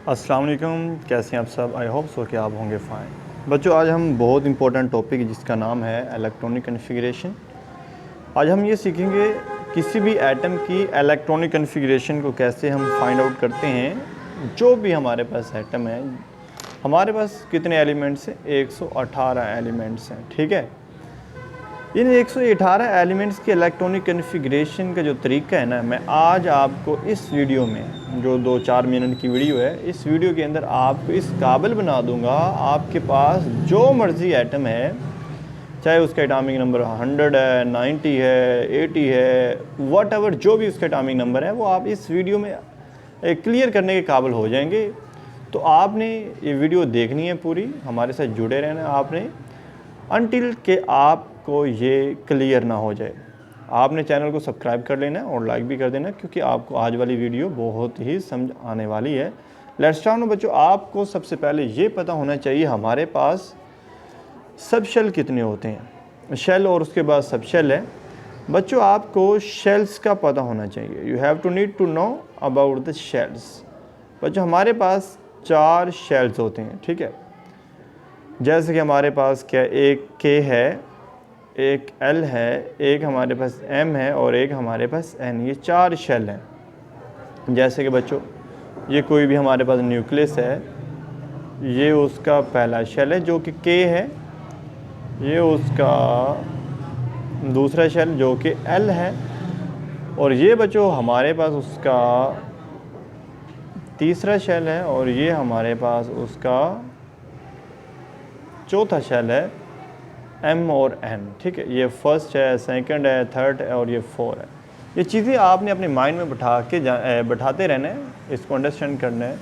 अस्सलाम वालेकुम, कैसे हैं आप सब। आई होप सो कि आप होंगे फ़ाइन। बच्चों, आज हम बहुत इंपॉर्टेंट टॉपिक जिसका नाम है इलेक्ट्रॉनिक कॉन्फ़िगरेशन। आज हम ये सीखेंगे किसी भी एटम की इलेक्ट्रॉनिक कॉन्फ़िगरेशन को कैसे हम फाइंड आउट करते हैं। जो भी हमारे पास एटम है, हमारे पास कितने एलिमेंट्स हैं? 118 एलिमेंट्स हैं, ठीक है। इन 118 एलिमेंट्स के इलेक्ट्रॉनिक कॉन्फ़िगरेशन का जो तरीका है ना, मैं आज आपको इस वीडियो में, जो 2-4 मिनट की वीडियो है, इस वीडियो के अंदर आपको इस काबिल बना दूंगा। आपके पास जो मर्ज़ी एटम है, चाहे उसका एटॉमिक नंबर 100 है, 90 है, 80 है, वट एवर, जो भी उसका एटॉमिक नंबर है, वो आप इस वीडियो में क्लियर करने के काबिल हो जाएंगे। तो आपने ये वीडियो देखनी है पूरी, हमारे साथ जुड़े रहना है आपने, अनटिल के आपको ये क्लियर ना हो जाए। आपने चैनल को सब्सक्राइब कर लेना और लाइक भी कर देना, क्योंकि आपको आज वाली वीडियो बहुत ही समझ आने वाली है। Let's start. बच्चों, आपको सबसे पहले ये पता होना चाहिए हमारे पास सब शेल कितने होते हैं। शेल और उसके बाद सब शेल है। बच्चों, आपको शेल्स का पता होना चाहिए। You have to need to know about the cells. बच्चों, हमारे पास 4 शेल्स होते हैं, ठीक है। जैसे कि हमारे पास क्या, एक के है, एक एल है, एक हमारे पास एम है और एक हमारे पास एन। ये 4 शेल हैं। जैसे कि बच्चों, ये कोई भी हमारे पास न्यूक्लियस है, ये उसका पहला शेल है जो कि के है। ये उसका दूसरा शेल जो कि एल है। और ये बच्चों हमारे पास उसका तीसरा शेल है। और ये हमारे पास उसका चौथा शेल है, एम और एन, ठीक है। ये फर्स्ट है, सेकंड है, थर्ड है और ये 4 है। ये चीज़ें आपने अपने माइंड में बैठाते रहना है, इसको अंडरस्टैंड करना है,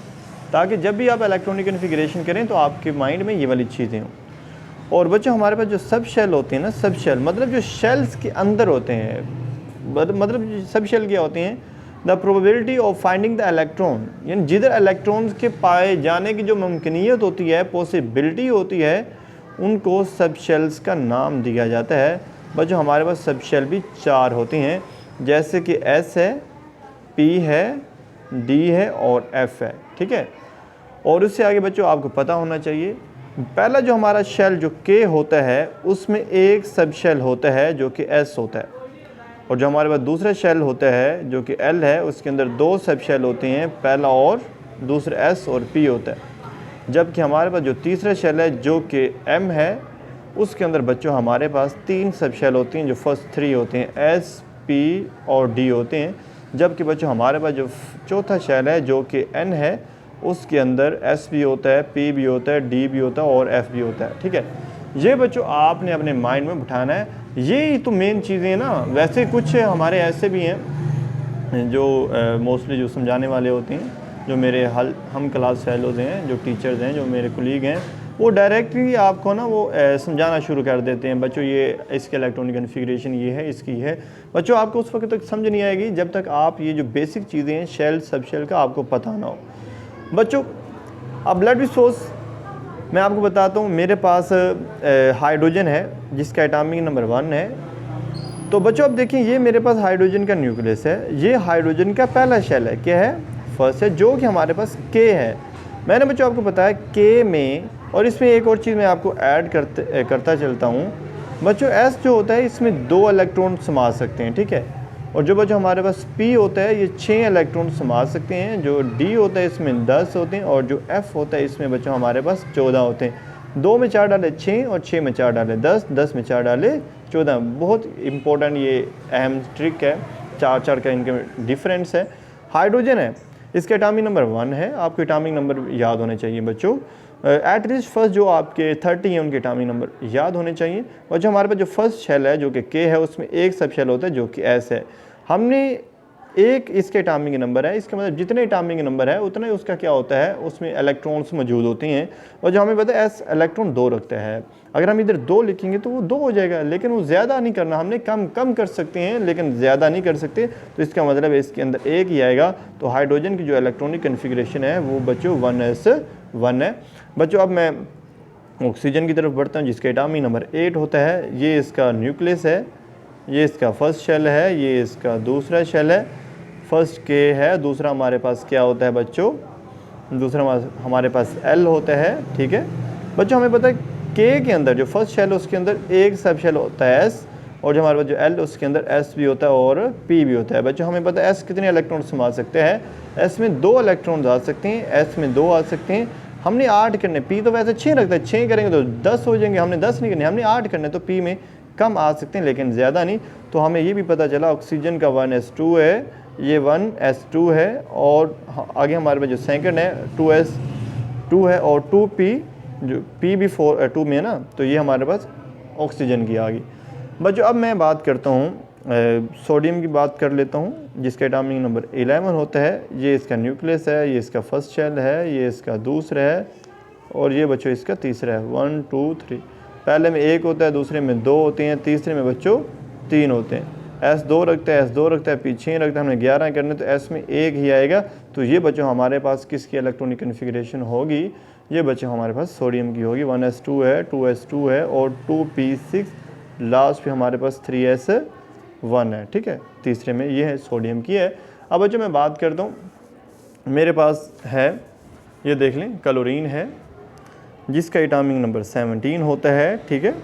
ताकि जब भी आप इलेक्ट्रॉनिक कॉन्फ़िगरेशन करें तो आपके माइंड में ये वाली चीज़ें हों। और बच्चों, हमारे पास जो सब शेल होते हैं ना, सब शेल मतलब जो शेल्स के अंदर होते हैं, मतलब सब शेल क्या होते हैं? The probability of finding the electron, यानी जिधर इलेक्ट्रॉन्स के पाए जाने की जो मुमकिनियत होती है, पॉसिबिलिटी होती है, उनको सब शेल्स का नाम दिया जाता है। बच्चों, हमारे पास सब शेल भी 4 होती हैं, जैसे कि एस है, पी है, डी है और एफ है, ठीक है। और उससे आगे बच्चों आपको पता होना चाहिए, पहला जो हमारा शेल जो के होता है, उसमें एक सब शेल होता है जो कि एस होता है। और जो हमारे पास दूसरा शेल होता है जो कि एल है, उसके अंदर 2 सब शेल होते हैं, पहला और दूसरा एस और पी होता है। जबकि हमारे पास जो तीसरा शेल है जो कि एम है, उसके अंदर बच्चों हमारे पास 3 सब शेल होती हैं, जो फर्स्ट 3 होते हैं, एस, पी और डी होते हैं। जबकि बच्चों हमारे पास जो चौथा शेल है जो कि एन है, उसके अंदर एस भी होता है, पी भी होता है, डी भी होता है और एफ भी होता है, ठीक है। ये बच्चों आपने अपने माइंड में बिठाना है। ये तो मेन चीज़ें हैं ना। वैसे कुछ हमारे ऐसे भी हैं जो मोस्टली जो समझाने वाले होते हैं, जो मेरे हम क्लास फेलोज़ हैं, जो टीचर्स हैं, जो मेरे कोलीग हैं, वो डायरेक्टली आपको ना वो समझाना शुरू कर देते हैं। बच्चों, ये इसके इलेक्ट्रॉनिक कॉन्फ़िगरेशन ये है, इसकी है। बच्चों, आपको उस वक्त तक समझ नहीं आएगी जब तक आप ये जो बेसिक चीज़ें हैं शेल सब शेल का आपको पता ना हो। बच्चों, अब ब्लड रिसोर्स मैं आपको बताता हूँ। मेरे पास हाइड्रोजन है जिसका एटॉमिक नंबर 1 है। तो बच्चों, अब देखिए, ये मेरे पास हाइड्रोजन का न्यूक्लियस है। ये हाइड्रोजन का पहला शेल है, क्या है? फर्स्ट है, जो कि हमारे पास के है। मैंने बच्चों आपको बताया के में, और इसमें एक और चीज़ मैं आपको ऐड करता चलता हूँ। बच्चों, एस जो होता है, इसमें 2 इलेक्ट्रॉन समा सकते हैं, ठीक है। और जो बच्चों हमारे पास पी होता है, ये 6 इलेक्ट्रॉन समा सकते हैं। जो डी होता है, इसमें 10 होते हैं। और जो एफ होता है, इसमें बच्चों हमारे पास 14 होते हैं। 2 में 4 डाले 6 और 6 में 4 डाले 10, 10 में 4 डाले 14। बहुत इंपॉर्टेंट ये अहम ट्रिक है, 4 का इनके डिफरेंस है। हाइड्रोजन है, इसका एटॉमिक नंबर 1 है। आपको एटॉमिक नंबर याद होने चाहिए बच्चों। एटलीस्ट फर्स्ट जो आपके 30 हैं, उनके एटॉमिक नंबर याद होने चाहिए। और जो हमारे पास जो फर्स्ट शेल है जो कि के है, उसमें एक सब शेल होता है जो कि एस है। हमने एक इसके एटॉमिक नंबर है, इसका मतलब जितने एटॉमिक नंबर है उतना ही उसका क्या होता है, उसमें इलेक्ट्रॉन्स मौजूद होते हैं। और जो हमें पता है एस इलेक्ट्रॉन 2 रखता है। अगर हम इधर 2 लिखेंगे तो वो 2 हो जाएगा, लेकिन वो ज़्यादा नहीं करना, हमने कम कर सकते हैं लेकिन ज़्यादा नहीं कर सकते। तो इसका मतलब इसके अंदर 1 ही आएगा। तो हाइड्रोजन की जो इलेक्ट्रॉनिक कन्फिग्रेशन है वो बच्चों 1s1 है। बच्चों, अब मैं ऑक्सीजन की तरफ बढ़ता हूँ जिसका एटॉमिक नंबर 8 होता है। ये इसका न्यूक्लियस है, ये इसका फर्स्ट शेल है, ये इसका दूसरा शेल है। फर्स्ट के है, दूसरा हमारे पास क्या होता है बच्चों, दूसरा हमारे पास L होता है, ठीक है बच्चों। हमें पता है K के अंदर जो फर्स्ट शेल है उसके अंदर एक सब शेल होता है S, और जो हमारे पास जो L उसके अंदर S भी होता है और P भी होता है। बच्चों हमें पता है S कितने इलेक्ट्रॉन संभाल सकते हैं, S में 2 इलेक्ट्रॉन आ सकते हैं, S में 2 आ सकते हैं। हमने 8 करने, P तो वैसे 6 रखता है, 6 करेंगे तो 10 हो जाएंगे, हमने 10 नहीं करने, हमने 8 करने, तो P में कम आ सकते हैं लेकिन ज़्यादा नहीं। तो हमें ये भी पता चला ऑक्सीजन का 1s2 है, ये 1s2 है, और आगे हमारे पास जो सेकंड है 2s2 है, और 2p जो P भी 2 में है ना, तो ये हमारे पास ऑक्सीजन की आ गई। बच्चों अब मैं बात करता हूँ सोडियम की बात कर लेता हूँ, जिसका एटॉमिक नंबर 11 होता है। ये इसका न्यूक्लियस है, ये इसका फर्स्ट शेल है, ये इसका दूसरा है, और ये बच्चों इसका तीसरा है। 1 2 3, पहले में 1 होता है, दूसरे में 2 होते हैं, तीसरे में बच्चों 3 होते हैं। S2 रखता है, S2 रखता है, पीछे रखता है, हमने 11 करने तो S में 1 ही आएगा। तो ये बच्चों हमारे पास किसकी इलेक्ट्रॉनिक कन्फिग्रेशन होगी, ये बच्चों हमारे पास सोडियम की होगी। 1s2 है, 2s2 है, और 2p6, लास्ट पे हमारे पास 3s1 है, ठीक है। तीसरे में ये है सोडियम की है। अब बच्चों मैं बात करता हूँ, मेरे पास है, ये देख लें क्लोरीन है, जिसका एटॉमिक नंबर 17 होता है, ठीक है।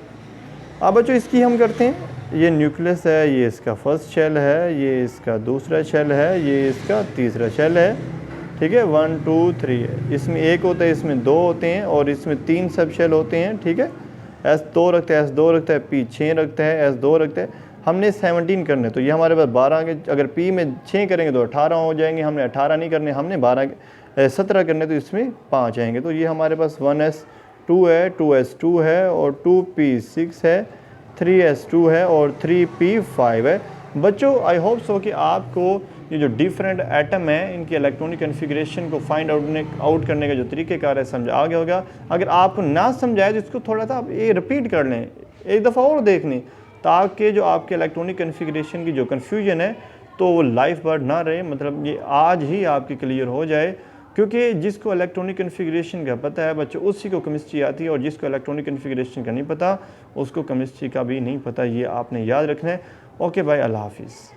अब बच्चों इसकी हम करते हैं, ये न्यूक्लियस है, ये इसका फर्स्ट शेल है, ये इसका दूसरा शेल है, ये इसका तीसरा शेल है, ठीक है। 1 2 3 है, इसमें 1 होता है, इसमें 2 होते हैं, और इसमें 3 सब शेल होते हैं, ठीक है। S2 रखता है, S2 रखता है, P 6 रखता है, S2 रखता है। हमने 17 करने, तो ये हमारे पास 12 के, अगर P में 6 करेंगे तो 18 हो जाएंगे, हमने 18 नहीं करने, हमने 17 करने, तो इसमें 5 आएंगे। तो ये हमारे पास 1s2 है, 2s2 है, और 2p6 है, 3s2 है, और 3p5 है। बच्चों आई होप सो कि आपको ये जो डिफरेंट एटम है इनकी इलेक्ट्रॉनिक कन्फिग्रेशन को फाइंड आउट करने का जो तरीक़ेकार है समझ आ गया होगा। अगर आपको ना समझाए तो इसको थोड़ा सा आप ये रिपीट कर लें, एक दफ़ा और देख लें, ताकि जो आपके इलेक्ट्रॉनिक कन्फिग्रेशन की जो कन्फ्यूजन है तो वो लाइफ भर ना रहे, मतलब ये आज ही आपकी क्लियर हो जाए। क्योंकि जिसको इलेक्ट्रॉनिक कन्फिग्रेशन का पता है बच्चों, उसी को केमिस्ट्री आती है, और जिसको इलेक्ट्रॉनिक कन्फिग्रेशन का नहीं पता उसको केमिस्ट्री का भी नहीं पता। ये आपने याद रखना है। ओके भाई, अल्लाह हाफिज़।